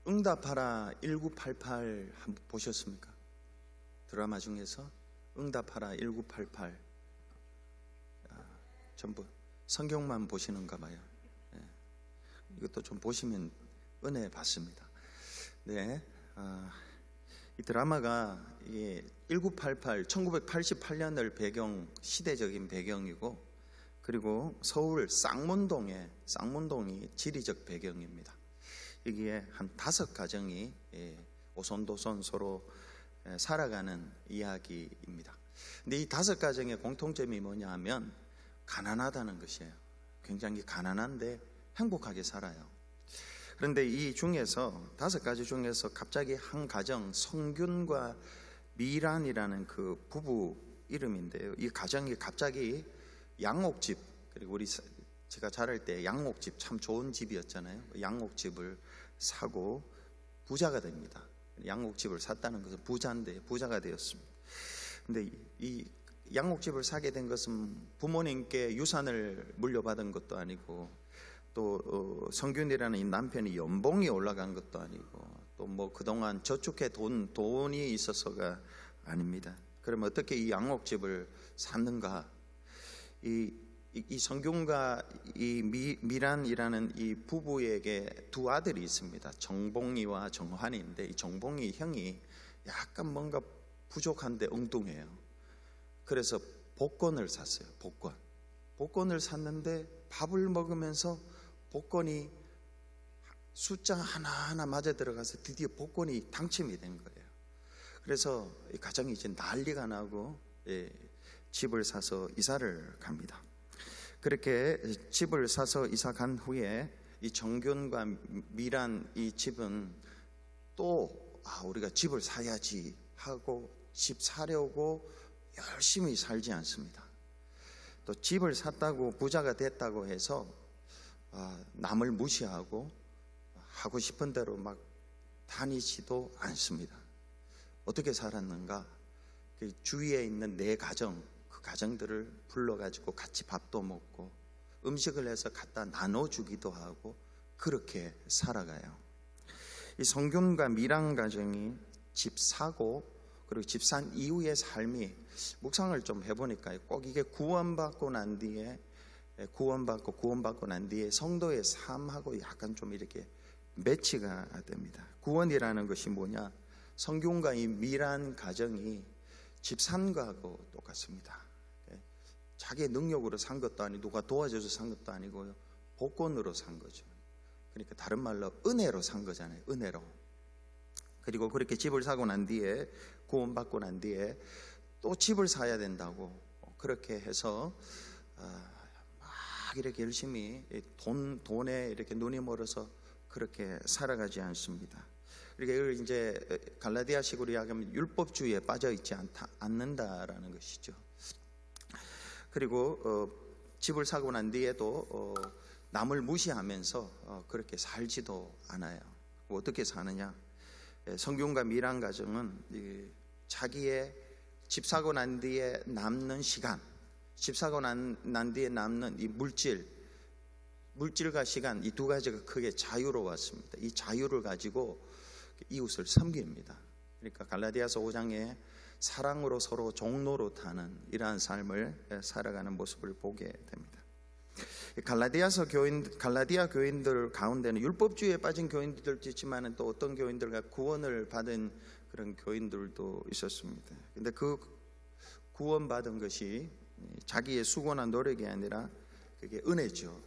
응답하라 1988 한번 보셨습니까? 드라마 중에서 응답하라 1988 전부 성경만 보시는가 봐요. 이것도 좀 보시면 은혜 받습니다. 네, 이 드라마가 1988 1988년을 시대적인 배경이고, 그리고 서울 쌍문동이 지리적 배경입니다. 여기에 한 5가정이 오손도손 서로 살아가는 이야기입니다. 근데 이 5가정의 공통점이 뭐냐 하면 가난하다는 것이에요. 굉장히 가난한데 행복하게 살아요. 그런데 이 중에서 5가지 중에서 갑자기 한 가정, 성균과 미란이라는 그 부부 이름인데요, 이 가정이 갑자기 양옥집, 그리고 제가 자랄 때 양옥집 참 좋은 집이었잖아요. 양옥집을 사고 부자가 됩니다. 양옥집을 샀다는 것은 부자가 되었습니다. 근데 이 양옥집을 사게 된 것은 부모님께 유산을 물려받은 것도 아니고, 또 성균이라는 이 남편이 연봉이 올라간 것도 아니고, 또 뭐 그동안 저축해 돈이 있어서가 아닙니다. 그러면 어떻게 이 양옥집을 샀는가? 이 성균과 이 미란이라는 이 부부에게 2 아들이 있습니다. 정봉이와 정환이인데, 이 정봉이 형이 약간 뭔가 부족한데 엉뚱해요. 그래서 복권을 샀어요. 복권을 샀는데 밥을 먹으면서 복권이 숫자 하나하나 맞아 들어가서 드디어 복권이 당첨이 된 거예요. 그래서 이 가정이 이제 난리가 나고 집을 사서 이사를 갑니다. 그렇게 집을 사서 이사 간 후에 이 정균과 미란 이 집은 또 우리가 집을 사야지 하고 집 사려고 열심히 살지 않습니다. 또 집을 샀다고 부자가 됐다고 해서 남을 무시하고 하고 싶은 대로 막 다니지도 않습니다. 어떻게 살았는가? 그 주위에 있는 4가정, 그 가정들을 불러가지고 같이 밥도 먹고 음식을 해서 갖다 나눠주기도 하고 그렇게 살아가요. 이 성균과 미랑 가정이 집 사고, 그리고 집 산 이후의 삶이, 묵상을 좀 해보니까 꼭 이게 구원받고 난 뒤에 성도의 삶하고 약간 좀 이렇게 매치가 됩니다. 구원이라는 것이 뭐냐? 성균과 이 미란 가정이 집 산 거하고 똑같습니다. 자기의 능력으로 산 것도 아니고 누가 도와줘서 산 것도 아니고요, 복권으로 산 거죠. 그러니까 다른 말로 은혜로 산 거잖아요. 은혜로. 그리고 그렇게 집을 사고 난 뒤에, 구원받고 난 뒤에 또 집을 사야 된다고 그렇게 해서 막 이렇게 열심히 돈에 이렇게 눈이 멀어서 그렇게 살아가지 않습니다. 이렇게 이제 갈라디아식으로 이야기하면 율법주의에 빠져 있지 않는다라는 것이죠. 그리고 집을 사고 난 뒤에도 남을 무시하면서 그렇게 살지도 않아요. 어떻게 사느냐? 성균과 미랑 가정은 자기의 집 사고 난 뒤에 남는 시간, 집 사고 난 뒤에 남는 이 물질과 시간, 이 2가지가 크게 자유로웠습니다. 이 자유를 가지고 이웃을 섬깁니다. 그러니까 갈라디아서 5장에 사랑으로 서로 종로로 타는 이러한 삶을 살아가는 모습을 보게 됩니다. 갈라디아 교인들 가운데는 율법주의에 빠진 교인들도 있지만 또 어떤 교인들과 구원을 받은 그런 교인들도 있었습니다. 근데 그 구원받은 것이 자기의 수고나 노력이 아니라 그게 은혜죠.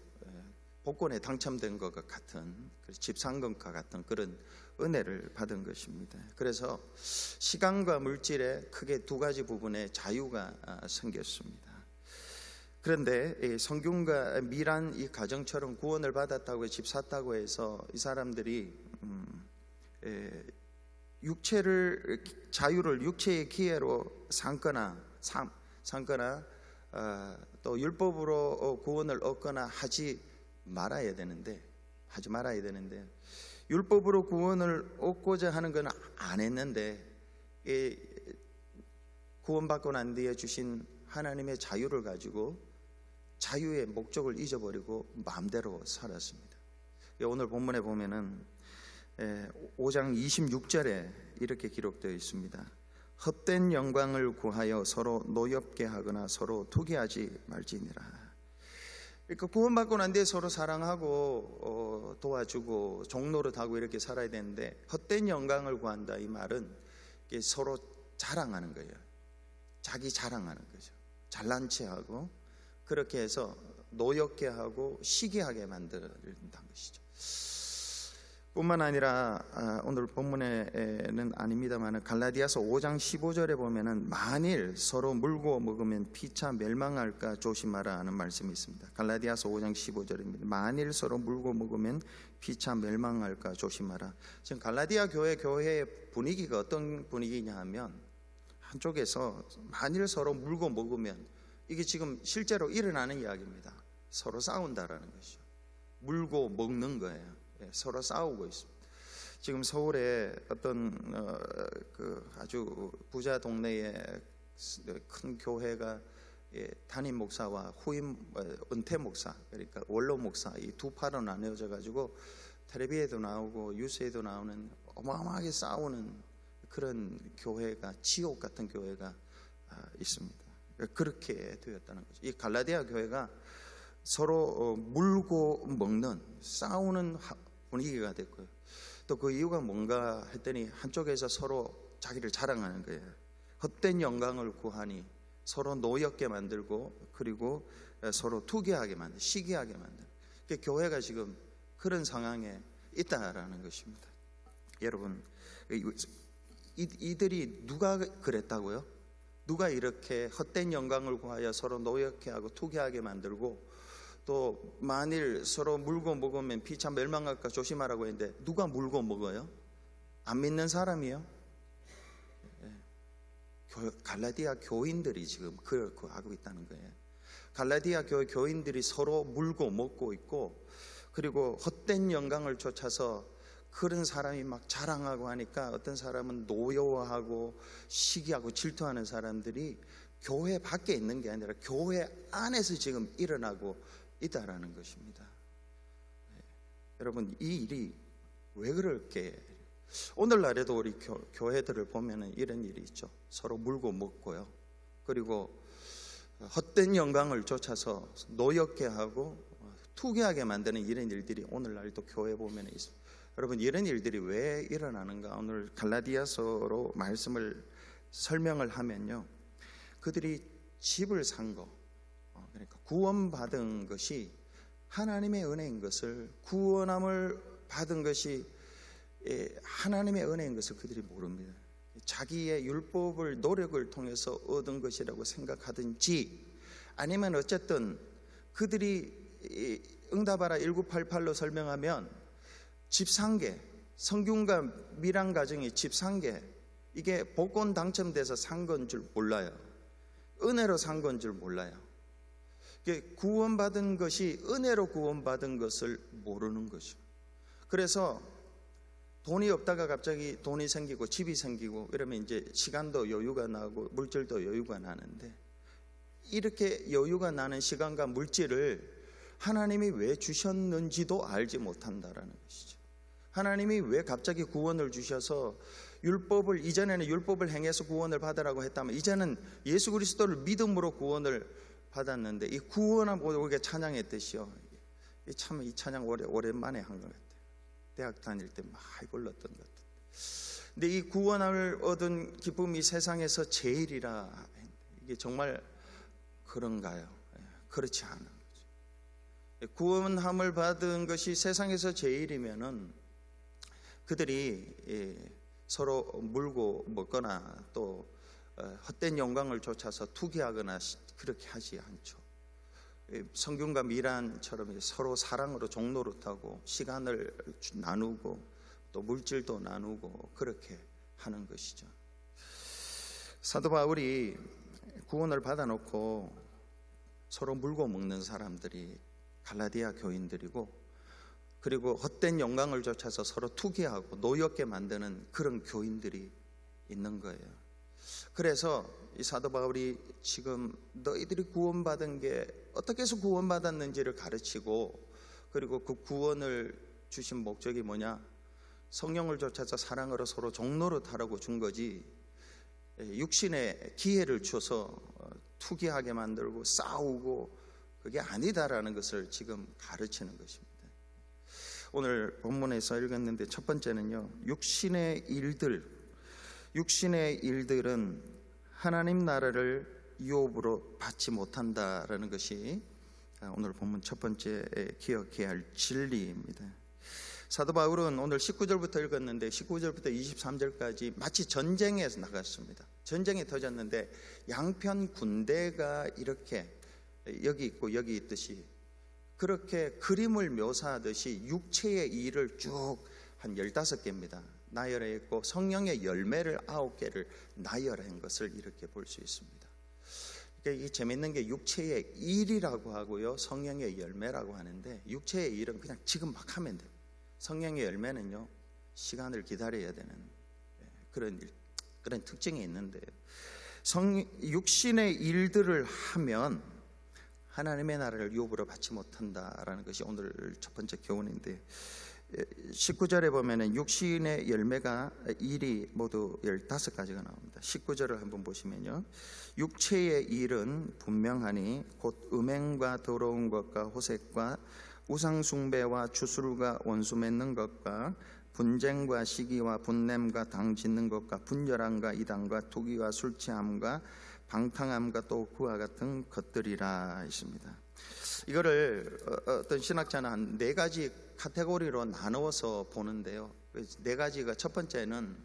복권에 당첨된 것과 같은, 집 산 것과 같은 그런 은혜를 받은 것입니다. 그래서 시간과 물질에 크게 2가지 부분에 자유가 생겼습니다. 그런데 성균과 미란 이 가정처럼 구원을 받았다고 집 샀다고 해서 이 사람들이 자유를 육체의 기회로 삼거나 또 율법으로 구원을 얻거나 하지 말아야 되는데 율법으로 구원을 얻고자 하는 건 안 했는데 구원받고 난 뒤에 주신 하나님의 자유를 가지고 자유의 목적을 잊어버리고 마음대로 살았습니다. 오늘 본문에 보면은 5장 26절에 이렇게 기록되어 있습니다. 헛된 영광을 구하여 서로 노엽게 하거나 서로 투기하지 말지니라. 그러니까 구원받고 난 뒤에 서로 사랑하고 도와주고 종노릇하고 이렇게 살아야 되는데, 헛된 영광을 구한다 이 말은 서로 자랑하는 거예요. 자기 자랑하는 거죠. 잘난 체하고 그렇게 해서 노엽게 하고 시기하게 만든다는 것이죠. 뿐만 아니라 오늘 본문에는 아닙니다만 갈라디아서 5장 15절에 보면은 만일 서로 물고 먹으면 피차 멸망할까 조심하라 하는 말씀이 있습니다. 갈라디아서 5장 15절입니다. 만일 서로 물고 먹으면 피차 멸망할까 조심하라. 지금 갈라디아 교회의 분위기가 어떤 분위기냐 하면, 한쪽에서 만일 서로 물고 먹으면, 이게 지금 실제로 일어나는 이야기입니다. 서로 싸운다라는 것이죠. 물고 먹는 거예요. 서로 싸우고 있습니다. 지금 서울에 어떤 아주 부자 동네에 큰 교회가 담임 목사와 후임 은퇴 목사, 그러니까 원로 목사, 이 두 파로 나뉘어져 가지고 텔레비에도 나오고 뉴스에도 나오는 어마어마하게 싸우는 그런 교회가, 지옥 같은 교회가 있습니다. 그렇게 되었다는 거죠. 이 갈라디아 교회가 서로 물고 먹는, 싸우는 분위기가 됐고요. 또 그 이유가 뭔가 했더니 한쪽에서 서로 자기를 자랑하는 거예요. 헛된 영광을 구하니 서로 노엽게 만들고, 그리고 서로 투기하게 만들고 시기하게 만드는, 교회가 지금 그런 상황에 있다라는 것입니다. 여러분, 이들이 누가 그랬다고요? 누가 이렇게 헛된 영광을 구하여 서로 노엽게 하고 투기하게 만들고, 또 만일 서로 물고 먹으면 피차 멸망할까 조심하라고 했는데, 누가 물고 먹어요? 안 믿는 사람이요? 갈라디아 교인들이 지금 그렇게 하고 있다는 거예요. 갈라디아 교인들이 서로 물고 먹고 있고, 그리고 헛된 영광을 쫓아서 그런 사람이 막 자랑하고 하니까 어떤 사람은 노여워하고 시기하고 질투하는 사람들이 교회 밖에 있는 게 아니라 교회 안에서 지금 일어나고 있다라는 것입니다. 여러분, 이 일이 왜 그럴게? 오늘날에도 우리 교회들을 보면은 이런 일이 있죠. 서로 물고 먹고요. 그리고 헛된 영광을 쫓아서 노엽게 하고 투기하게 만드는 이런 일들이 오늘날도 교회 보면 있습니다. 여러분, 이런 일들이 왜 일어나는가? 오늘 갈라디아서로 말씀을 설명을 하면요, 그들이 집을 산 거, 그러니까 구원받은 것이 하나님의 은혜인 것을, 구원함을 받은 것이 하나님의 은혜인 것을 그들이 모릅니다. 자기의 율법을, 노력을 통해서 얻은 것이라고 생각하든지, 아니면 어쨌든 그들이 응답하라 1988로 설명하면 집 산 게, 성균과 미란 가정이 집 산 게, 이게 복권 당첨돼서 산 건 줄 몰라요. 은혜로 산 건 줄 몰라요. 구원받은 것이 은혜로 구원받은 것을 모르는 거죠. 그래서 돈이 없다가 갑자기 돈이 생기고 집이 생기고 이러면 이제 시간도 여유가 나고 물질도 여유가 나는데, 이렇게 여유가 나는 시간과 물질을 하나님이 왜 주셨는지도 알지 못한다라는 것이죠. 하나님이 왜 갑자기 구원을 주셔서 율법을, 이전에는 율법을 행해서 구원을 받으라고 했다면 이제는 예수 그리스도를 믿음으로 구원을 받았는데, 이 구원하고 우리가 찬양했듯이요, 참 이 찬양 오랜만에 한 것 같아요. 대학 다닐 때 많이 불렀던 것 같아요. 근데 이 구원을 얻은 기쁨이 세상에서 제일이라, 이게 정말 그런가요? 그렇지 않은 거죠. 구원함을 받은 것이 세상에서 제일이면은 그들이 서로 물고 먹거나 또 헛된 영광을 쫓아서 투기하거나 그렇게 하지 않죠. 성균과 미란처럼 서로 사랑으로 종노릇하고 시간을 나누고 또 물질도 나누고 그렇게 하는 것이죠. 사도 바울이 구원을 받아놓고 서로 물고 먹는 사람들이 갈라디아 교인들이고, 그리고 헛된 영광을 쫓아서 서로 투기하고 노엽게 만드는 그런 교인들이 있는 거예요. 그래서 이 사도 바울이 지금 너희들이 구원받은 게 어떻게 해서 구원받았는지를 가르치고, 그리고 그 구원을 주신 목적이 뭐냐? 성령을 쫓아서 사랑으로 서로 종로로 타라고 준 거지, 육신의 기회를 줘서 투기하게 만들고 싸우고 그게 아니다라는 것을 지금 가르치는 것입니다. 오늘 본문에서 읽었는데 첫 번째는요, 육신의 일들은 하나님 나라를 유업으로 받지 못한다라는 것이 오늘 본문 첫 번째 기억해야 할 진리입니다. 사도 바울은 오늘 19절부터 읽었는데 19절부터 23절까지 마치 전쟁에 나갔습니다. 전쟁이 터졌는데 양편 군대가 이렇게 여기 있고 여기 있듯이, 그렇게 그림을 묘사하듯이 육체의 일을 쭉 한 15개입니다. 나열했고 성령의 열매를 9개를 나열한 것을 이렇게 볼 수 있습니다. 그러니까 이 재밌는 게 육체의 일이라고 하고요, 성령의 열매라고 하는데, 육체의 일은 그냥 지금 막 하면 돼요. 성령의 열매는요, 시간을 기다려야 되는 그런 특징이 있는데요, 육신의 일들을 하면 하나님의 나라를 유업으로 받지 못한다라는 것이 오늘 첫 번째 교훈인데, 19절에 보면은 육신의 열매가 일이 모두 15가지가 나옵니다. 19절을 한번 보시면요, 육체의 일은 분명하니 곧 음행과 더러운 것과 호색과 우상숭배와 주술과 원수 맺는 것과 분쟁과 시기와 분냄과 당 짓는 것과 분열함과 이단과 투기와 술 취함과 방탕함과 또 그와 같은 것들이라 있습니다. 이거를 어떤 신학자는 한 4가지 카테고리로 나누어서 보는데요, 4가지가, 첫 번째는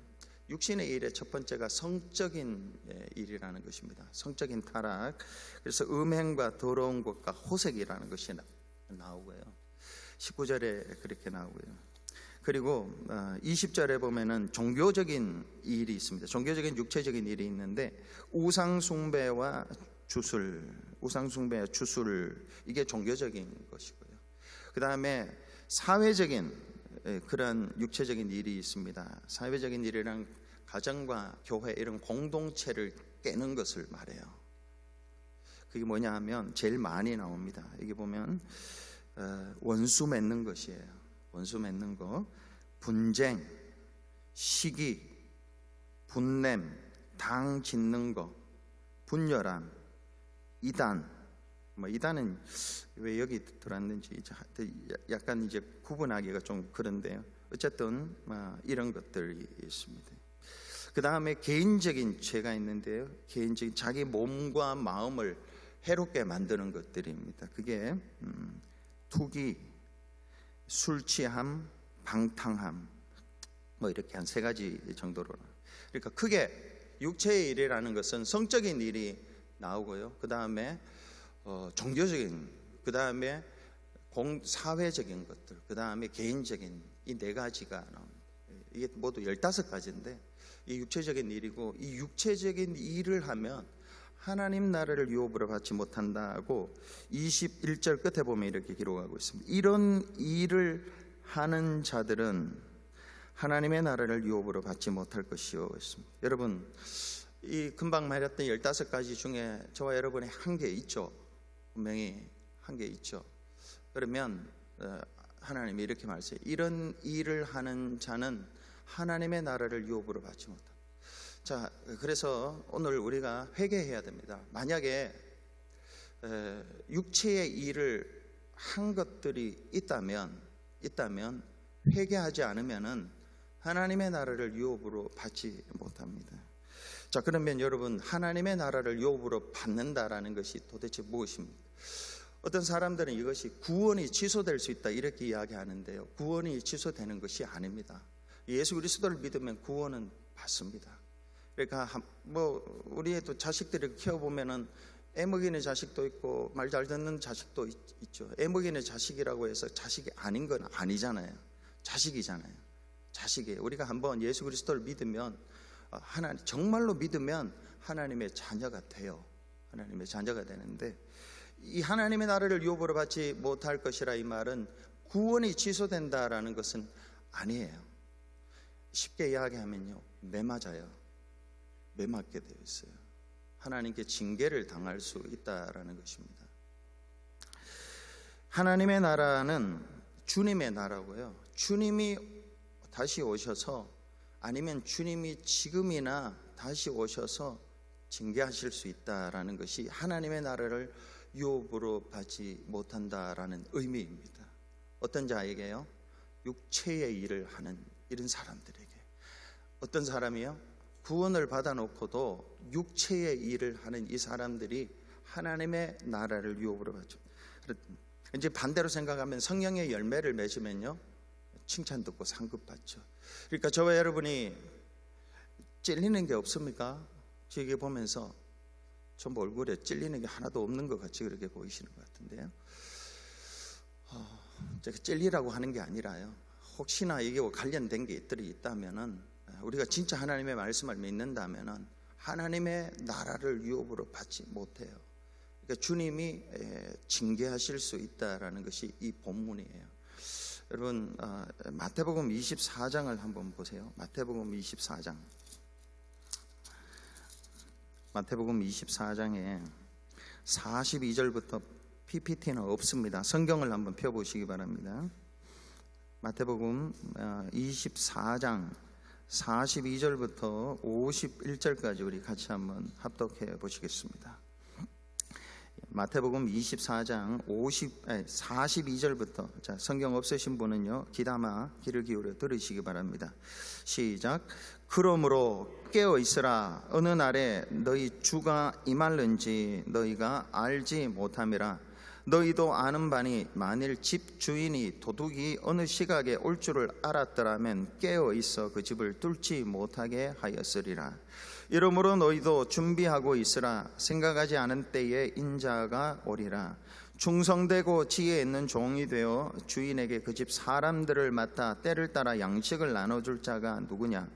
육신의 일의 첫 번째가 성적인 일이라는 것입니다. 성적인 타락. 그래서 음행과 더러운 것과 호색이라는 것이 나오고요, 19절에 그렇게 나오고요. 그리고 20절에 보면은 종교적인 일이 있습니다. 종교적인 육체적인 일이 있는데, 우상숭배와 주술, 이게 종교적인 것이고요. 그 다음에 사회적인 그런 육체적인 일이 있습니다. 사회적인 일이란 가정과 교회 이런 공동체를 깨는 것을 말해요. 그게 뭐냐 하면 제일 많이 나옵니다. 여기 보면 원수 맺는 것이에요. 원수 맺는 거, 분쟁, 시기, 분냄, 당 짓는 거, 분열함, 이단. 이단은 왜 여기 들어왔는지 약간 이제 구분하기가 좀 그런데요. 어쨌든 이런 것들이 있습니다. 그 다음에 개인적인 죄가 있는데요, 개인적인 자기 몸과 마음을 해롭게 만드는 것들입니다. 그게 투기, 술 취함, 방탕함, 이렇게 한 3가지 정도로. 그러니까 크게 육체의 일이라는 것은 성적인 일이 나오고요, 그 다음에 종교적인, 그 다음에 사회적인 것들, 그 다음에 개인적인, 이 4가지가 나옵니다. 이게 모두 15가지인데 이 육체적인 일이고, 이 육체적인 일을 하면 하나님 나라를 유업으로 받지 못한다고 21절 끝에 보면 이렇게 기록하고 있습니다. 이런 일을 하는 자들은 하나님의 나라를 유업으로 받지 못할 것이요 했습니다. 여러분, 이 금방 말했던 15가지 중에 저와 여러분의 한계 있죠. 분명히 한계 있죠. 그러면 하나님이 이렇게 말씀해요. 이런 일을 하는 자는 하나님의 나라를 유업으로 받지 못한다. 자, 그래서 오늘 우리가 회개해야 됩니다. 만약에 육체의 일을 한 것들이 있다면 회개하지 않으면은 하나님의 나라를 유업으로 받지 못합니다. 자, 그러면 여러분, 하나님의 나라를 유업으로 받는다라는 것이 도대체 무엇입니까? 어떤 사람들은 이것이 구원이 취소될 수 있다 이렇게 이야기하는데요, 구원이 취소되는 것이 아닙니다. 예수 그리스도를 믿으면 구원은 받습니다. 그러니까 우리의 또 자식들을 키워보면은 애먹이는 자식도 있고 말 잘 듣는 자식도 있죠. 애먹이는 자식이라고 해서 자식이 아닌 건 아니잖아요. 자식이잖아요. 자식이에요. 우리가 한번 예수 그리스도를 믿으면, 하나님 정말로 믿으면 하나님의 자녀가 돼요. 하나님의 자녀가 되는데, 이 하나님의 나라를 유업으로 받지 못할 것이라 이 말은 구원이 취소된다라는 것은 아니에요. 쉽게 이야기하면요, 매맞아요. 매맞게 되어 있어요. 하나님께 징계를 당할 수 있다라는 것입니다. 하나님의 나라는 주님의 나라고요, 주님이 다시 오셔서, 아니면 주님이 지금이나 다시 오셔서 징계하실 수 있다라는 것이 하나님의 나라를 유업으로 받지 못한다라는 의미입니다. 어떤 자에게요? 육체의 일을 하는 이런 사람들에게. 어떤 사람이요? 구원을 받아놓고도 육체의 일을 하는 이 사람들이 하나님의 나라를 유업으로 받죠. 이제 반대로 생각하면 성령의 열매를 맺으면요, 칭찬 듣고 상급 받죠. 그러니까 저와 여러분이 찔리는 게 없습니까? 저에게 보면서 좀 얼굴에 찔리는 게 하나도 없는 것 같이 그렇게 보이시는 것 같은데요. 제가 찔리라고 하는 게 아니라요, 혹시나 이게 관련된 게 있다면은, 우리가 진짜 하나님의 말씀을 믿는다면은 하나님의 나라를 유업으로 받지 못해요. 그러니까 주님이 징계하실 수 있다라는 것이 이 본문이에요. 여러분, 마태복음 24장을 한번 보세요. 마태복음 24장. 마태복음 24장에 42절부터, PPT는 없습니다. 성경을 한번 펴보시기 바랍니다. 마태복음 24장 42절부터 51절까지 우리 같이 한번 합독해 보시겠습니다. 마태복음 24장 42절부터, 자, 성경 없으신 분은요, 귀담아 귀를 기울여 들으시기 바랍니다. 시작. 그러므로 깨어 있으라. 어느 날에 너희 주가 임할는지 너희가 알지 못함이라. 너희도 아는 바니 만일 집 주인이 도둑이 어느 시각에 올 줄을 알았더라면 깨어 있어 그 집을 뚫지 못하게 하였으리라. 이러므로 너희도 준비하고 있으라. 생각하지 않은 때에 인자가 오리라. 충성되고 지혜 있는 종이 되어 주인에게 그 집 사람들을 맡아 때를 따라 양식을 나눠줄 자가 누구냐?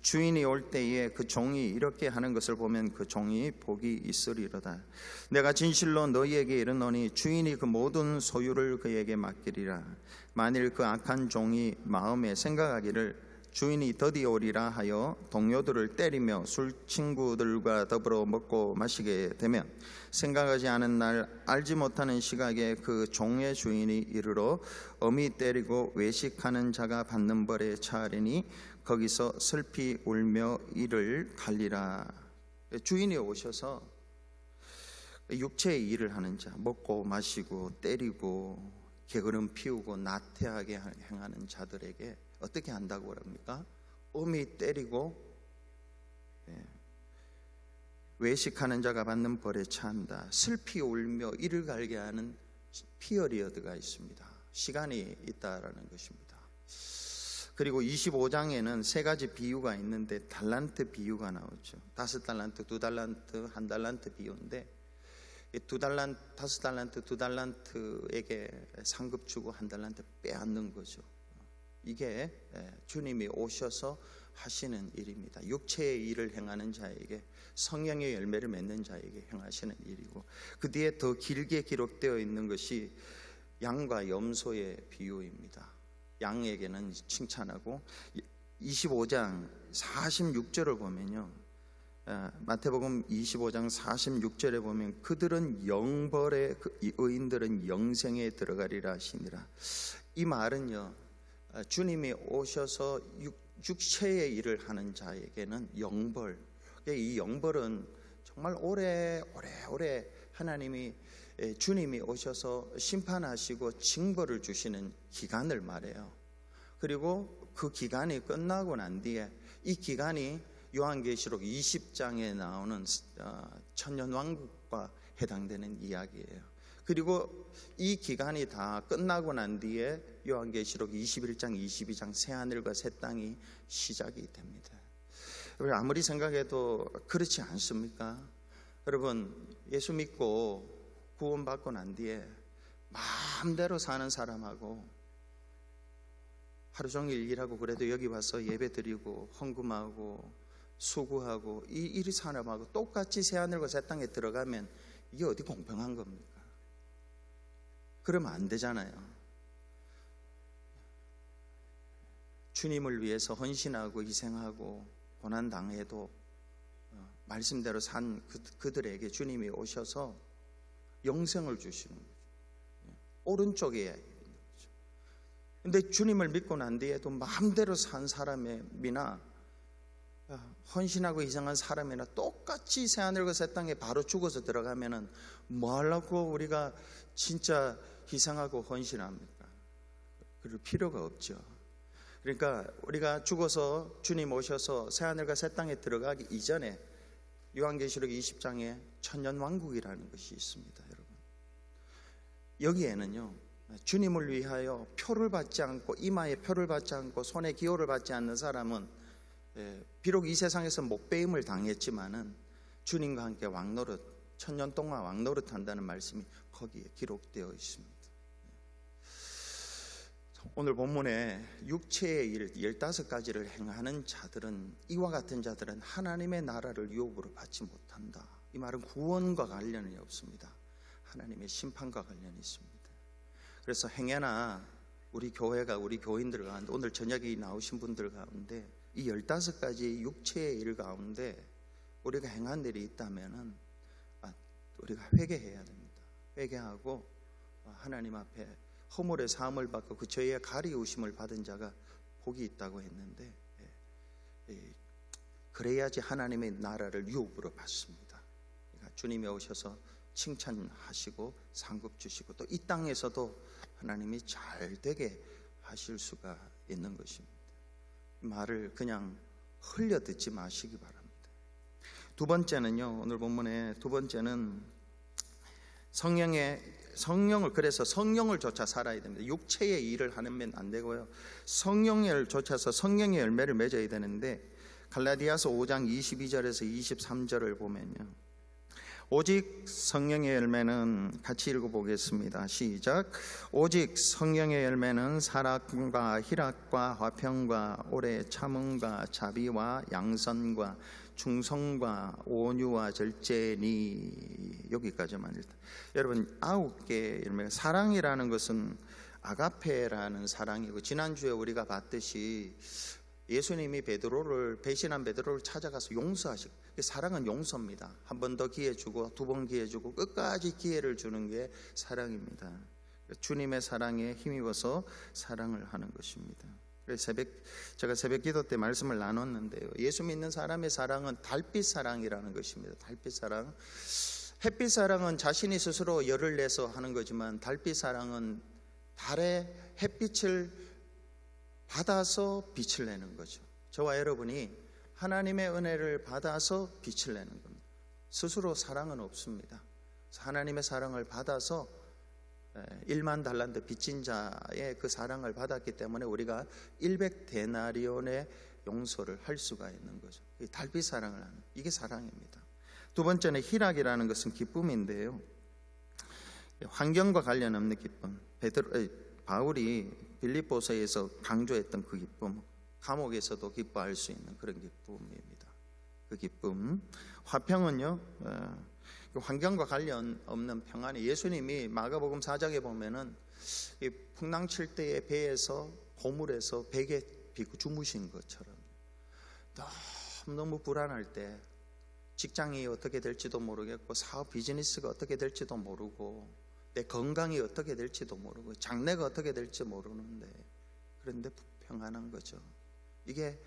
주인이 올 때에 그 종이 이렇게 하는 것을 보면 그 종이 복이 있으리로다. 내가 진실로 너희에게 이르노니 주인이 그 모든 소유를 그에게 맡기리라. 만일 그 악한 종이 마음에 생각하기를 주인이 더디 오리라 하여 동료들을 때리며 술 친구들과 더불어 먹고 마시게 되면, 생각하지 않은 날 알지 못하는 시각에 그 종의 주인이 이르러 엄히 때리고 외식하는 자가 받는 벌에 처하리니 거기서 슬피 울며 이를 갈리라. 주인이 오셔서 육체의 일을 하는 자, 먹고 마시고 때리고 게으름 피우고 나태하게 행하는 자들에게 어떻게 한다고 합니까? 엄히 때리고 외식하는 자가 받는 벌에 처한다. 슬피 울며 이를 갈게 하는 피어리어드가 있습니다. 시간이 있다라는 것입니다. 그리고 25장에는 세 가지 비유가 있는데 달란트 비유가 나오죠. 5달란트, 2달란트, 1달란트 비유인데, 2달란트, 5달란트, 2달란트에게 상급 주고 1달란트 빼앗는 거죠. 이게 주님이 오셔서 하시는 일입니다. 육체의 일을 행하는 자에게, 성령의 열매를 맺는 자에게 행하시는 일이고, 그 뒤에 더 길게 기록되어 있는 것이 양과 염소의 비유입니다. 양에게는 칭찬하고, 25장 46절을 보면요, 마태복음 25장 46절에 보면 그들은 영벌에, 의인들은 영생에 들어가리라 하시니라. 이 말은요, 주님이 오셔서 육체의 일을 하는 자에게는 영벌, 이 영벌은 정말 오래 하나님이, 주님이 오셔서 심판하시고 징벌을 주시는 기간을 말해요. 그리고 그 기간이 끝나고 난 뒤에, 이 기간이 요한계시록 20장에 나오는 천년왕국과 해당되는 이야기예요. 그리고 이 기간이 다 끝나고 난 뒤에 요한계시록 21장, 22장 새하늘과 새 땅이 시작이 됩니다. 아무리 생각해도 그렇지 않습니까? 여러분, 예수 믿고 구원받고 난 뒤에 마음대로 사는 사람하고 하루 종일 일하고 그래도 여기 와서 예배드리고 헌금하고 수고하고 이 사람하고 똑같이 새하늘과 새 땅에 들어가면 이게 어디 공평한 겁니까? 그러면 안 되잖아요. 주님을 위해서 헌신하고 희생하고 고난당해도 말씀대로 산 그들에게 주님이 오셔서 영생을 주시는 거죠. 오른쪽에 있는 거죠. 근데 주님을 믿고 난 뒤에도 마음대로 산 사람이나 헌신하고 이상한 사람이나 똑같이 새하늘과 새 땅에 바로 죽어서 들어가면은 뭐 하려고 우리가 진짜 희생하고 헌신합니까? 그럴 필요가 없죠. 그러니까 우리가 죽어서 주님 오셔서 새하늘과 새 땅에 들어가기 이전에 요한계시록 20장에 천년왕국이라는 것이 있습니다. 여러분, 여기에는요 주님을 위하여 표를 받지 않고, 이마에 표를 받지 않고 손에 기호를 받지 않는 사람은 비록 이 세상에서 목배임을 당했지만은 주님과 함께 왕노릇, 천년 동안 왕노릇 한다는 말씀이 거기에 기록되어 있습니다. 오늘 본문에 육체의 일 15가지를 행하는 자들은, 이와 같은 자들은 하나님의 나라를 유업으로 받지 못한다. 이 말은 구원과 관련이 없습니다. 하나님의 심판과 관련이 있습니다. 그래서 행여나 우리 교회가, 우리 교인들 가운데, 오늘 저녁에 나오신 분들 가운데 이 15가지 육체의 일 가운데 우리가 행한 일이 있다면은 우리가 회개해야 됩니다. 회개하고 하나님 앞에 허물의 사함을 받고 그 죄의 가리우심을 받은 자가 복이 있다고 했는데, 그래야지 하나님의 나라를 유업으로 받습니다. 그러니까 주님이 오셔서 칭찬하시고 상급 주시고 또 이 땅에서도 하나님이 잘 되게 하실 수가 있는 것입니다. 말을 그냥 흘려 듣지 마시기 바랍니다. 두 번째는요, 오늘 본문에 두 번째는 성령을, 그래서 성령을 쫓아 살아야 됩니다. 육체의 일을 하면 안 되고요, 성령을 쫓아서 성령의 열매를 맺어야 되는데, 갈라디아서 5장 22절에서 23절을 보면요, 오직 성령의 열매는, 같이 읽어보겠습니다. 시작. 오직 성령의 열매는 사랑과 희락과 화평과 오래 참음과 자비와 양선과 충성과 온유와 절제니. 여기까지만 일단. 여러분, 9개의 열매가, 사랑이라는 것은 아가페라는 사랑이고, 지난주에 우리가 봤듯이 예수님이 배신한 베드로를 찾아가서 용서하시고, 사랑은 용서입니다. 한 번 더 기회 주고, 두 번 기회 주고, 끝까지 기회를 주는 게 사랑입니다. 주님의 사랑에 힘입어서 사랑을 하는 것입니다. 제가 새벽 기도 때 말씀을 나눴는데요, 예수 믿는 사람의 사랑은 달빛 사랑이라는 것입니다. 달빛 사랑. 햇빛 사랑은 자신이 스스로 열을 내서 하는 거지만, 달빛 사랑은 달의 햇빛을 받아서 빛을 내는 거죠. 저와 여러분이 하나님의 은혜를 받아서 빛을 내는 겁니다. 스스로 사랑은 없습니다. 하나님의 사랑을 받아서 1만 달란트 빚진 자의 그 사랑을 받았기 때문에 우리가 100데나리온의 용서를 할 수가 있는 거죠. 달빛 사랑을 하는, 이게 사랑입니다. 두 번째는 희락이라는 것은 기쁨인데요, 환경과 관련 없는 기쁨. 바울이 빌립보서에서 강조했던 그 기쁨, 감옥에서도 기뻐할 수 있는 그런 기쁨입니다. 그 기쁨. 화평은요, 환경과 관련 없는 평안이, 예수님이 마가복음 4장에 보면은 이 풍랑 칠 때의 배에서, 고물에서 베개 비고 주무신 것처럼, 너무 불안할 때, 직장이 어떻게 될지도 모르겠고, 사업 비즈니스가 어떻게 될지도 모르고, 내 건강이 어떻게 될지도 모르고, 장래가 어떻게 될지 모르는데, 그런데 평안한 거죠. 이게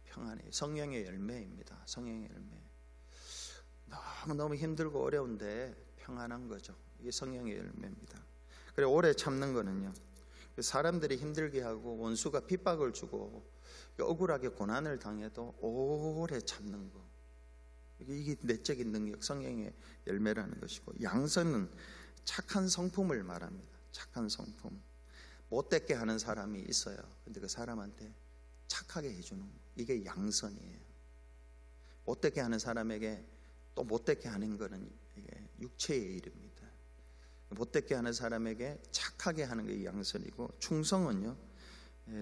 평안이에요. 성령의 열매입니다. 성령의 열매. 너무 힘들고 어려운데 평안한 거죠. 이게 성령의 열매입니다. 그리고 오래 참는 거는요, 사람들이 힘들게 하고 원수가 핍박을 주고 억울하게 고난을 당해도 오래 참는 거, 이게 내적인 능력, 성령의 열매라는 것이고, 양선은 착한 성품을 말합니다. 착한 성품. 못되게 하는 사람이 있어요. 근데 그 사람한테 착하게 해주는 거, 이게 양선이에요. 못되게 하는 사람에게 또 못되게 하는 거는 이게 육체의 일입니다. 못되게 하는 사람에게 착하게 하는 게 양선이고, 충성은요,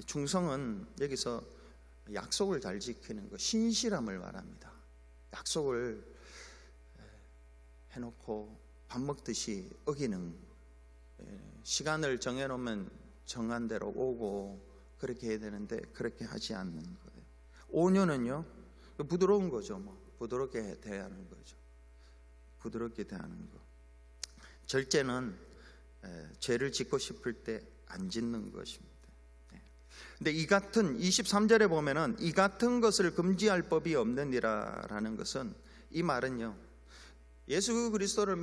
충성은 여기서 약속을 잘 지키는 거, 신실함을 말합니다. 약속을 해놓고 밥 먹듯이 어기는, 시간을 정해놓으면 정한 대로 오고 그렇게 해야 되는데 그렇게 하지 않는 거예요. 온유는요, 부드러운 거죠. 부드럽게 대하는 거죠. 부드럽게 대하는 거. 절제는 죄를 짓고 싶을 때 안 짓는 것입니다. 근데 이 같은 23절에 보면은 이 같은 것을 금지할 법이 없느니라라는 것은, 이 말은요, 예수 그리스도를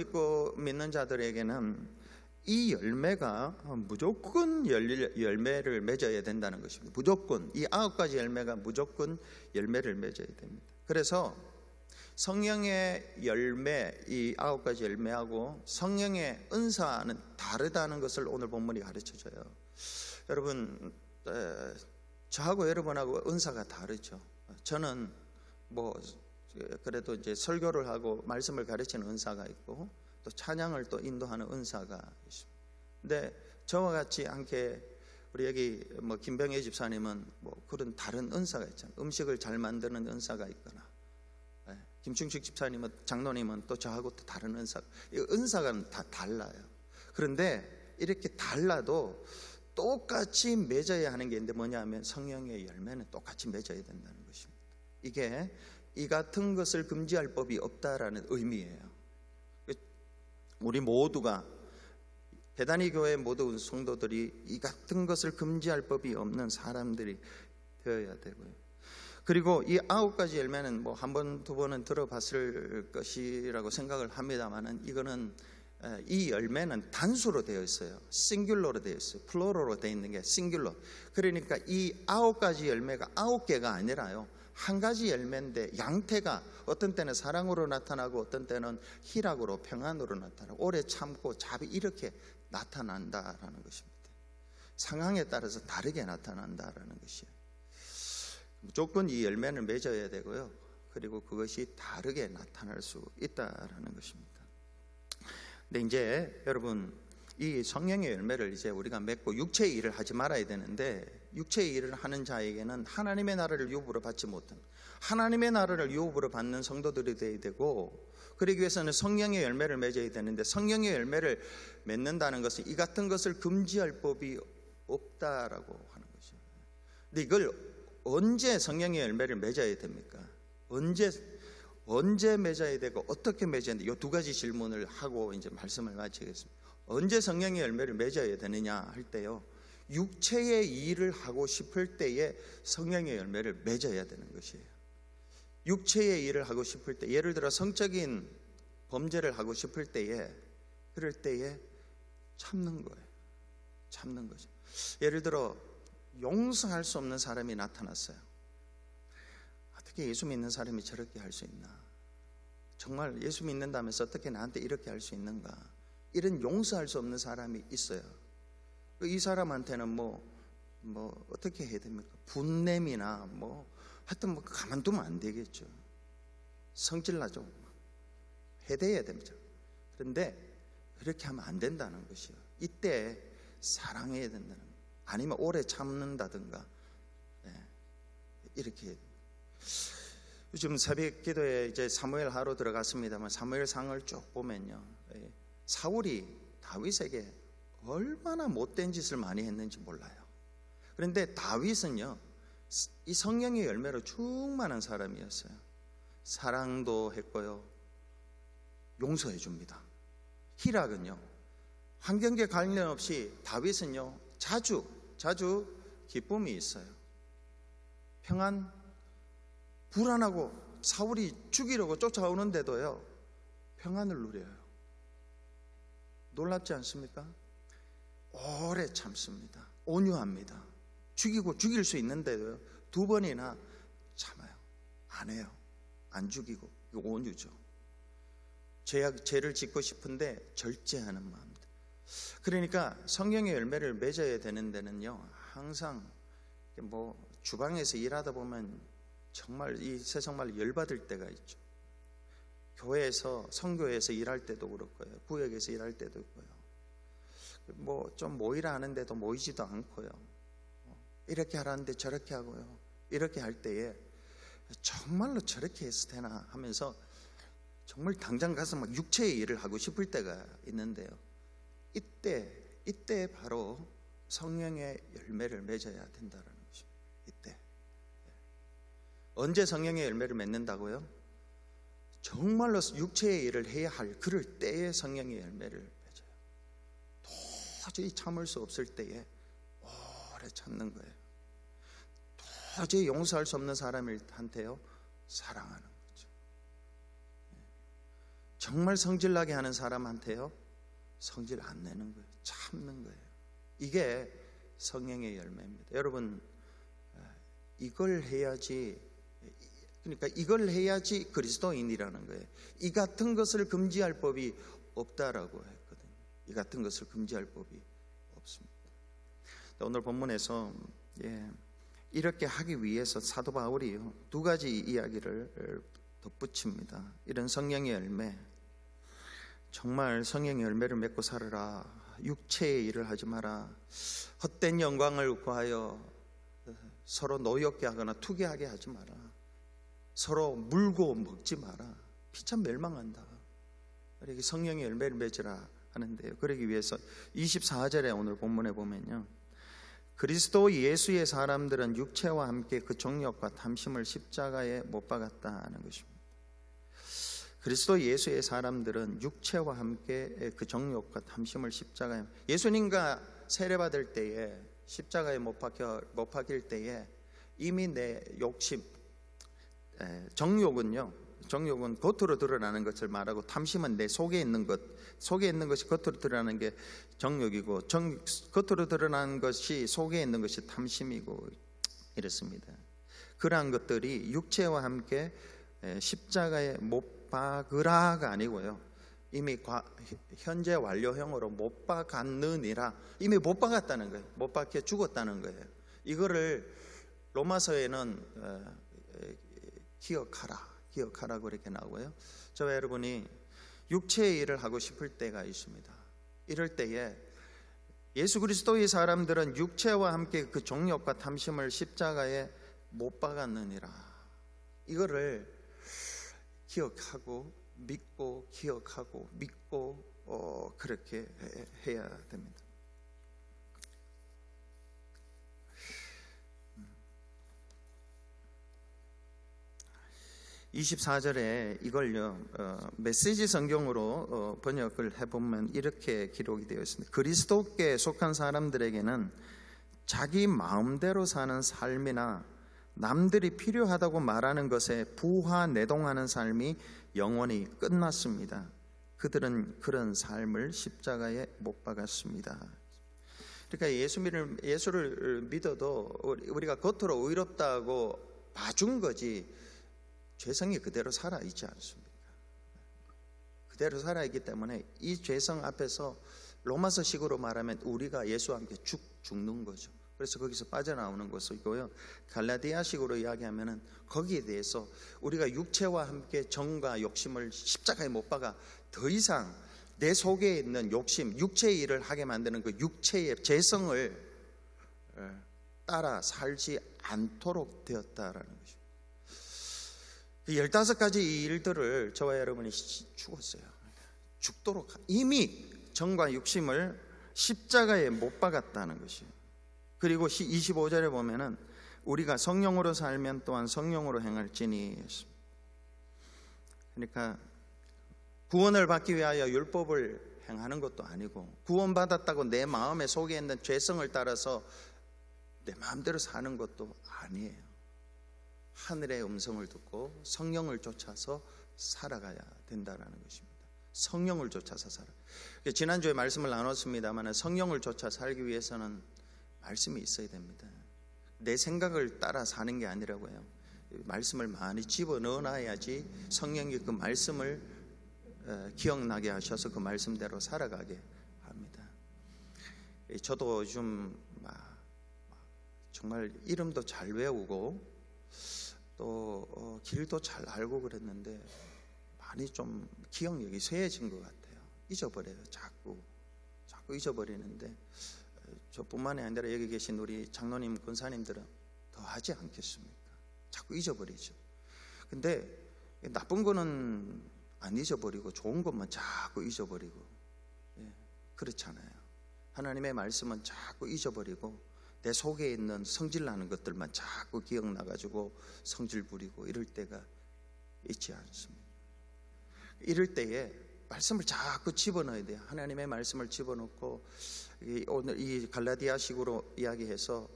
믿는 자들에게는 이 열매가 무조건 열매를 맺어야 된다는 것입니다. 무조건 이 9가지 열매가 무조건 열매를 맺어야 됩니다. 그래서 성령의 열매, 이 9가지 열매하고 성령의 은사는 다르다는 것을 오늘 본문이 가르쳐줘요. 여러분, 저하고 여러분하고 은사가 다르죠. 저는 그래도 이제 설교를 하고 말씀을 가르치는 은사가 있고, 또 찬양을 또 인도하는 은사가 있습니다. 근데 저와 같이 않게 우리 여기 김병혜 집사님은 그런 다른 은사가 있잖아요. 음식을 잘 만드는 은사가 있거나, 김충식 집사님은, 장로님은 또 저하고 또 다른 은사가 다 달라요. 그런데 이렇게 달라도 똑같이 맺어야 하는 게 있는데 뭐냐면 성령의 열매는 똑같이 맺어야 된다는 것입니다. 이게 이 같은 것을 금지할 법이 없다라는 의미예요. 우리 모두가, 베다니 교회 모든 성도들이 이 같은 것을 금지할 법이 없는 사람들이 되어야 되고요. 그리고 이 9가지 열매는 한 번, 두 번은 들어봤을 것이라고 생각을 합니다만은, 이거는 이 열매는 단수로 되어 있어요. 싱귤러로 되어 있어요. 플로로로 되어 있는 게 싱귤러. 그러니까 이 9가지 열매가 9개가 아니라요, 한 가지 열매인데 양태가 어떤 때는 사랑으로 나타나고 어떤 때는 희락으로, 평안으로 나타나고, 오래 참고 자비, 이렇게 나타난다라는 것입니다. 상황에 따라서 다르게 나타난다라는 것이에요. 무조건 이 열매는 맺어야 되고요, 그리고 그것이 다르게 나타날 수 있다라는 것입니다. 근데 이제 여러분, 이 성령의 열매를 이제 우리가 맺고 육체의 일을 하지 말아야 되는데, 육체의 일을 하는 자에게는 하나님의 나라를 유업으로 받지 못한, 하나님의 나라를 유업으로 받는 성도들이 되어야 되고, 그러기 위해서는 성령의 열매를 맺어야 되는데, 성령의 열매를 맺는다는 것은 이 같은 것을 금지할 법이 없다라고 하는 거죠. 근데 이걸 언제 성령의 열매를 맺어야 됩니까? 언제 맺어야 되고 어떻게 맺어야 되는지, 이 2가지 질문을 하고 이제 말씀을 마치겠습니다. 언제 성령의 열매를 맺어야 되느냐 할 때요, 육체의 일을 하고 싶을 때에 성령의 열매를 맺어야 되는 것이에요. 육체의 일을 하고 싶을 때, 예를 들어 성적인 범죄를 하고 싶을 때에, 그럴 때에 참는 거예요. 참는 거죠. 예를 들어 용서할 수 없는 사람이 나타났어요. 어떻게 예수 믿는 사람이 저렇게 할 수 있나? 정말 예수 믿는다면서 어떻게 나한테 이렇게 할 수 있는가? 이런 용서할 수 없는 사람이 있어요. 이 사람한테는 어떻게 해야 됩니까? 분냄이나 하여튼 가만두면 안 되겠죠. 성질나죠. 해대해야 됩니다. 그런데 그렇게 하면 안 된다는 것이요. 이때 사랑해야 된다는 거예요. 아니면 오래 참는다든가, 이렇게. 요즘 새벽 기도에 이제 사무엘 하러 들어갔습니다만, 사무엘상을 쭉 보면요, 사울이 다윗에게 얼마나 못된 짓을 많이 했는지 몰라요. 그런데 다윗은요, 이 성령의 열매로 충만한 사람이었어요. 사랑도 했고요, 용서해 줍니다. 희락은요, 환경계 관련 없이 다윗은요, 자주 기쁨이 있어요. 평안, 불안하고 사울이 죽이려고 쫓아오는데도요, 평안을 누려요. 놀랍지 않습니까? 오래 참습니다. 온유합니다. 죽일 수 있는데도요, 2번이나 참아요. 안 해요. 안 죽이고. 이거 온유죠. 죄를 짓고 싶은데 절제하는 마음입니다. 그러니까 성령의 열매를 맺어야 되는 데는요, 항상 주방에서 일하다 보면 정말 이 세상말 열받을 때가 있죠. 교회에서, 선교회에서 일할 때도 그렇고요, 구역에서 일할 때도 있고요, 좀 모이라 하는데도 모이지도 않고요, 이렇게 하라는데 저렇게 하고요, 이렇게 할 때에 정말로 저렇게 했을 테나 하면서 정말 당장 가서 육체의 일을 하고 싶을 때가 있는데요, 이때 바로 성령의 열매를 맺어야 된다는 것입니다. 이때. 언제 성령의 열매를 맺는다고요? 정말로 육체의 일을 해야 할 그럴 때에 성령의 열매를 맺어요. 도저히 참을 수 없을 때에 오래 참는 거예요. 도저히 용서할 수 없는 사람한테요 사랑하는 거죠. 정말 성질나게 하는 사람한테요 성질 안 내는 거예요. 참는 거예요. 이게 성령의 열매입니다. 여러분, 이걸 해야지, 그러니까 이걸 해야지 그리스도인이라는 거예요. 이 같은 것을 금지할 법이 없다라고 했거든요. 이 같은 것을 금지할 법이 없습니다. 오늘 본문에서 이렇게 하기 위해서 사도 바울이 두 가지 이야기를 덧붙입니다. 이런 성령의 열매, 정말 성령의 열매를 맺고 살아라. 육체의 일을 하지 마라. 헛된 영광을 구하여 서로 노엽게 하거나 투기하게 하지 마라. 서로 물고 먹지 마라. 피차 멸망한다. 이렇게 성령의 열매를 맺으라 하는데요. 그러기 위해서 24절에 오늘 본문에 보면요, 그리스도 예수의 사람들은 육체와 함께 그 정욕과 탐심을 십자가에 못 박았다는 것입니다. 그리스도 예수의 사람들은 육체와 함께 그 정욕과 탐심을 십자가에, 예수님과 세례받을 때에 십자가에 못 박힐 때에 이미 내 욕심, 정욕은 겉으로 드러나는 것을 말하고 탐심은 내 속에 있는 것이 겉으로 드러나는 게 정욕이고, 겉으로 드러나는 것이 속에 있는 것이 탐심이고 이렇습니다. 그러한 것들이 육체와 함께 십자가에 못 박으라가 아니고요, 이미 현재 완료형으로 못 박았느니라, 이미 못 박았다는 거예요. 못 박혀 죽었다는 거예요. 이거를 로마서에는 기억하라 그렇게 나오고요. 저와 여러분이 육체의 일을 하고 싶을 때가 있습니다. 이럴 때에 예수 그리스도의 사람들은 육체와 함께 그 정욕과 탐심을 십자가에 못 박았느니라, 이거를 기억하고 믿고 기억하고 믿고 그렇게 해야 됩니다. 24절에 이걸요 메시지 성경으로 번역을 해보면 이렇게 기록이 되어 있습니다. 그리스도께 속한 사람들에게는 자기 마음대로 사는 삶이나 남들이 필요하다고 말하는 것에 부하내동하는 삶이 영원히 끝났습니다. 그들은 그런 삶을 십자가에 못 박았습니다. 그러니까 예수를 믿어도 우리가 겉으로 의롭다고 봐준 거지 죄성이 그대로 살아있지 않습니까? 그대로 살아있기 때문에 이 죄성 앞에서 로마서식으로 말하면 우리가 예수와 함께 죽는 거죠. 그래서 거기서 빠져나오는 것이고요, 갈라디아식으로 이야기하면은 거기에 대해서 우리가 육체와 함께 정과 욕심을 십자가에 못 박아 더 이상 내 속에 있는 욕심, 육체의 일을 하게 만드는 그 육체의 죄성을 따라 살지 않도록 되었다라는 것입니다. 15가지 이 일들을 저와 여러분이 죽었어요. 죽도록 이미 정과 욕심을 십자가에 못 박았다는 것이에요. 그리고 25절에 보면은 우리가 성령으로 살면 또한 성령으로 행할지니, 그러니까 구원을 받기 위하여 율법을 행하는 것도 아니고, 구원받았다고 내 마음의 속에 있는 죄성을 따라서 내 마음대로 사는 것도 아니에요. 하늘의 음성을 듣고 성령을 쫓아서 살아가야 된다는 것입니다. 성령을 쫓아서 살아. 지난주에 말씀을 나눴습니다만 성령을 쫓아 살기 위해서는 말씀이 있어야 됩니다. 내 생각을 따라 사는 게 아니라고요. 말씀을 많이 집어넣어놔야지 성령이 그 말씀을 기억나게 하셔서 그 말씀대로 살아가게 합니다. 저도 요즘 정말 이름도 잘 외우고 또 길도 잘 알고 그랬는데 많이 좀 기억력이 쇠해진 것 같아요. 잊어버려요. 자꾸 잊어버리는데, 저뿐만이 아니라 여기 계신 우리 장로님, 권사님들은 더 하지 않겠습니까? 자꾸 잊어버리죠. 근데 나쁜 거는 안 잊어버리고 좋은 것만 자꾸 잊어버리고, 그렇잖아요. 하나님의 말씀은 자꾸 잊어버리고 내 속에 있는 성질나는 것들만 자꾸 기억나가지고 성질 부리고 이럴 때가 있지 않습니다. 이럴 때에 말씀을 자꾸 집어넣어야 돼요. 하나님의 말씀을 집어넣고, 오늘 이 갈라디아식으로 이야기해서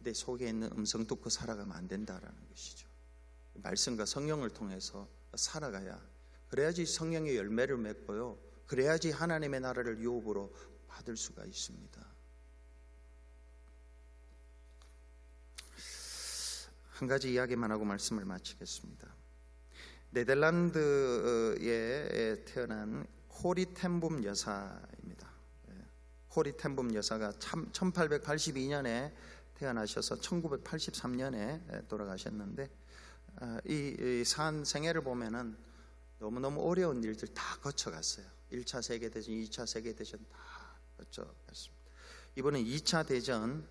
내 속에 있는 음성 듣고 살아가면 안 된다라는 것이죠. 말씀과 성령을 통해서 살아가야, 그래야지 성령의 열매를 맺고요, 그래야지 하나님의 나라를 유업으로 받을 수가 있습니다. 한 가지 이야기만 하고 말씀을 마치겠습니다. 네덜란드에 태어난 코리 텐붐 여사입니다. 코리 텐붐 여사가 1882년에 태어나셔서 1983년에 돌아가셨는데, 이 산 생애를 보면은 너무너무 어려운 일들 다 거쳐갔어요. 1차 세계대전, 2차 세계대전 다 거쳐갔습니다. 이번에 2차 대전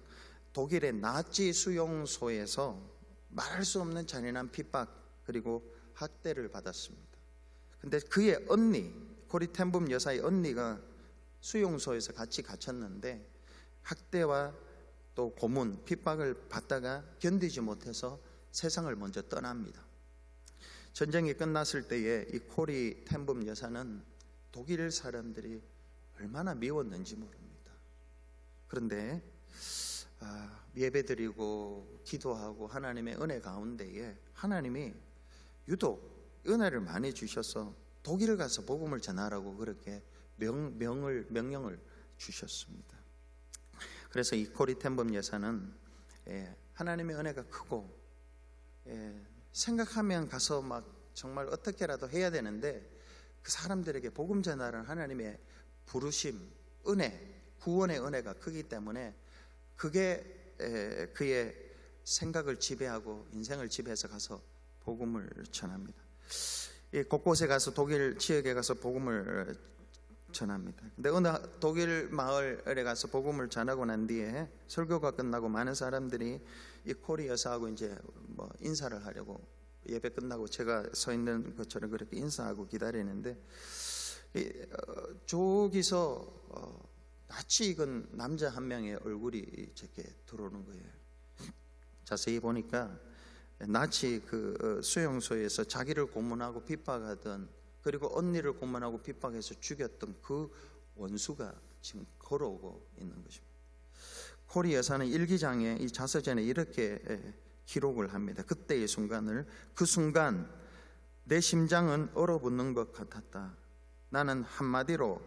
독일의 나치 수용소에서 말할 수 없는 잔인한 핍박 그리고 학대를 받았습니다. 근데 그의 언니, 코리 텐붐 여사의 언니가 수용소에서 같이 갇혔는데 학대와 또 고문, 핍박을 받다가 견디지 못해서 세상을 먼저 떠납니다. 전쟁이 끝났을 때에 이 코리 텐붐 여사는 독일 사람들이 얼마나 미웠는지 모릅니다. 그런데 예배드리고 기도하고 하나님의 은혜 가운데에 하나님이 유독 은혜를 많이 주셔서 독일을 가서 복음을 전하라고 그렇게 명령을 주셨습니다. 그래서 이 코리 텐붐 여사는 하나님의 은혜가 크고 생각하면 가서 막 정말 어떻게라도 해야 되는데, 그 사람들에게 복음 전하는 하나님의 부르심, 은혜, 구원의 은혜가 크기 때문에 그게 그의 생각을 지배하고 인생을 지배해서 가서 복음을 전합니다. 곳곳에 가서 독일 지역에 가서 복음을 전합니다. 근데 어느 독일 마을에 가서 복음을 전하고 난 뒤에 설교가 끝나고 많은 사람들이 이 코리 여사하고 이제 뭐 인사를 하려고, 예배 끝나고 제가 서 있는 것처럼 그렇게 인사하고 기다리는데, 저기서 낯이 익은 남자 한 명의 얼굴이 제게 들어오는 거예요. 자세히 보니까 낯이 그 수용소에서 자기를 고문하고 핍박하던, 그리고 언니를 고문하고 핍박해서 죽였던 그 원수가 지금 걸어오고 있는 것입니다. 코리 여사는 일기장에, 이 자서전에 이렇게 기록을 합니다. 그때의 순간을, 그 순간 내 심장은 얼어붙는 것 같았다. 나는 한마디로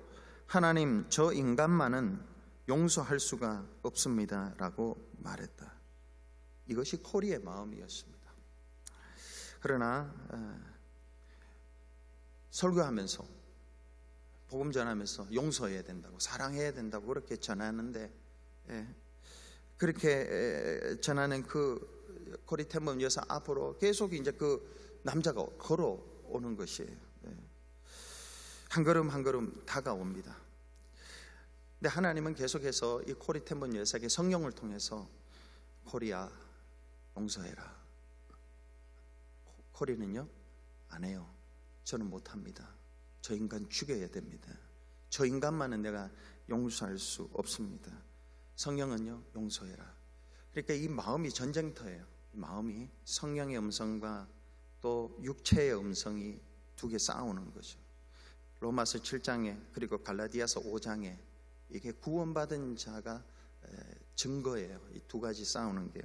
하나님, 저 인간만은 용서할 수가 없습니다 라고 말했다. 이것이 코리의 마음이었습니다. 그러나 설교하면서, 복음 전하면서 용서해야 된다고, 사랑해야 된다고 그렇게 전하는데, 그렇게 전하는 그 코리 텐붐 여사 앞으로 계속 이제 그 남자가 걸어오는 것이에요. 한 걸음 한 걸음 다가옵니다. 근데 하나님은 계속해서 이 코리 텐붐 여사에게 성령을 통해서, 코리야, 용서해라. 코리는요, 안 해요. 저는 못합니다. 저 인간 죽여야 됩니다. 저 인간만은 내가 용서할 수 없습니다. 성령은요, 용서해라. 그러니까 이 마음이 전쟁터예요. 마음이 성령의 음성과 또 육체의 음성이 두 개 싸우는 거죠. 로마서 7장에 그리고 갈라디아서 5장에 이게 구원받은 자가 증거예요. 이 두 가지 싸우는 게.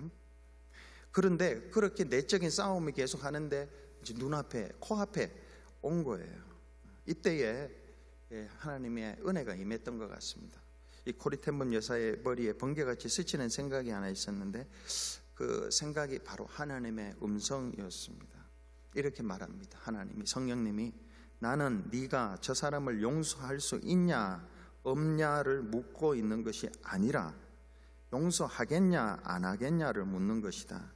그런데 그렇게 내적인 싸움이 계속 하는데 이제 눈앞에, 코앞에 온 거예요. 이때에 하나님의 은혜가 임했던 것 같습니다. 이 코리 텐붐 여사의 머리에 번개같이 스치는 생각이 하나 있었는데, 그 생각이 바로 하나님의 음성이었습니다. 이렇게 말합니다. 하나님이, 성령님이, 나는 네가 저 사람을 용서할 수 있냐 없냐를 묻고 있는 것이 아니라 용서하겠냐 안 하겠냐를 묻는 것이다.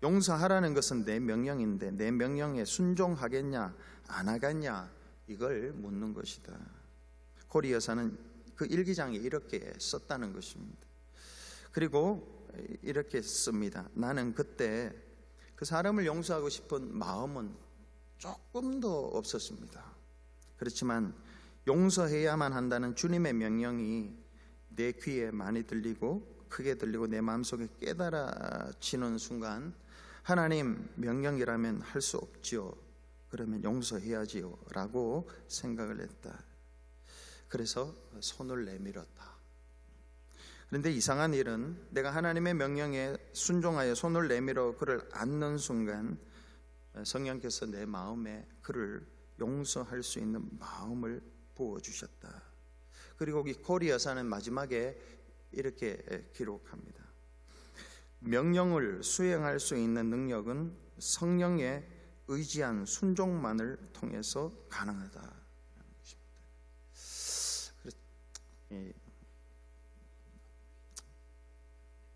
용서하라는 것은 내 명령인데 내 명령에 순종하겠냐 안 하겠냐 이걸 묻는 것이다. 코리 여사는 그 일기장에 이렇게 썼다는 것입니다. 그리고 이렇게 씁니다. 나는 그때 그 사람을 용서하고 싶은 마음은 조금도 없었습니다. 그렇지만 용서해야만 한다는 주님의 명령이 내 귀에 많이 들리고 크게 들리고 내 마음속에 깨달아지는 순간, 하나님 명령이라면 할 수 없지요. 그러면 용서해야지요 라고 생각을 했다. 그래서 손을 내밀었다. 그런데 이상한 일은 내가 하나님의 명령에 순종하여 손을 내밀어 그를 안는 순간 성령께서 내 마음에 그를 용서할 수 있는 마음을 부어주셨다. 그리고 이 코리 여사는 마지막에 이렇게 기록합니다. 명령을 수행할 수 있는 능력은 성령에 의지한 순종만을 통해서 가능하다.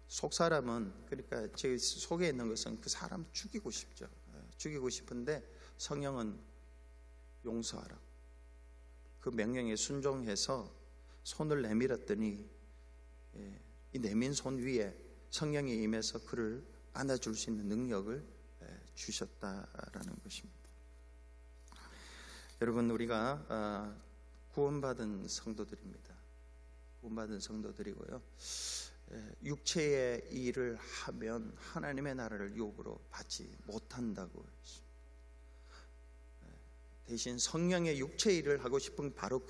속 사람은, 그러니까 제 속에 있는 것은 그 사람 죽이고 싶죠. 죽이고 싶은데 성령은 용서하라. 그 명령에 순종해서 손을 내밀었더니 이 내민 손 위에 성령이 임해서 그를 안아줄 수 있는 능력을 주셨다라는 것입니다. 여러분, 우리가 구원받은 성도들입니다. 구원받은 성도들이고요. 육체의 일을 하면 하나님의 나라를 유업으로 받지 못한다고 했습니다. 대신 성령의 육체의 일을 하고 싶은 바로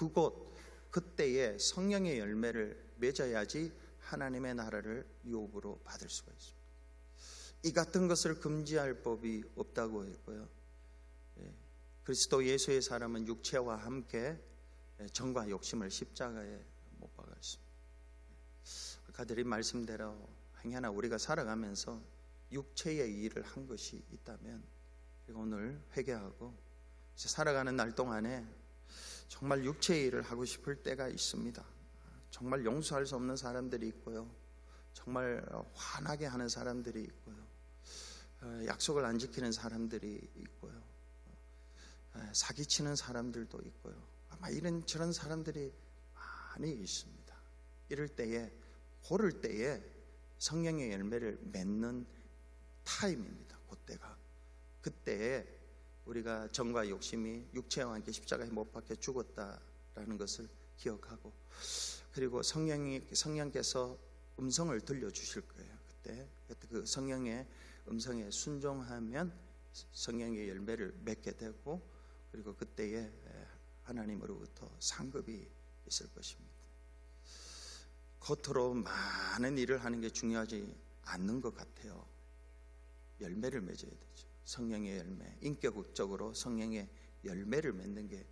그때에 성령의 열매를 맺어야지 하나님의 나라를 유업으로 받을 수가 있습니다. 이 같은 것을 금지할 법이 없다고 했고요. 그리스도 예수의 사람은 육체와 함께 정과 욕심을 십자가에 못 박았습니다. 아까 드린 말씀대로 행여나 우리가 살아가면서 육체의 일을 한 것이 있다면 오늘 회개하고 살아가는 날 동안에 정말 육체의 일을 하고 싶을 때가 있습니다. 정말 용서할 수 없는 사람들이 있고요, 정말 화나게 하는 사람들이 있고요, 약속을 안 지키는 사람들이 있고요, 사기치는 사람들도 있고요. 아마 저런 사람들이 많이 있습니다. 이럴 때에, 고를 때에 성령의 열매를 맺는 타임입니다. 그때에 우리가 정과 욕심이 육체와 함께 십자가에 못 박혀 죽었다라는 것을 기억하고, 그리고 성령께서 음성을 들려주실 거예요. 그때 그 성령의 음성에 순종하면 성령의 열매를 맺게 되고, 그리고 그때에 하나님으로부터 상급이 있을 것입니다. 겉으로 많은 일을 하는 게 중요하지 않는 것 같아요. 열매를 맺어야 되죠. 성령의 열매, 인격적으로 성령의 열매를 맺는 게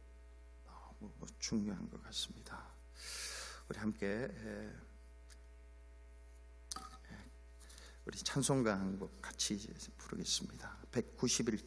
너무 중요한 것 같습니다. 우리 함께 우리 찬송가 한 곡 같이 부르겠습니다. 191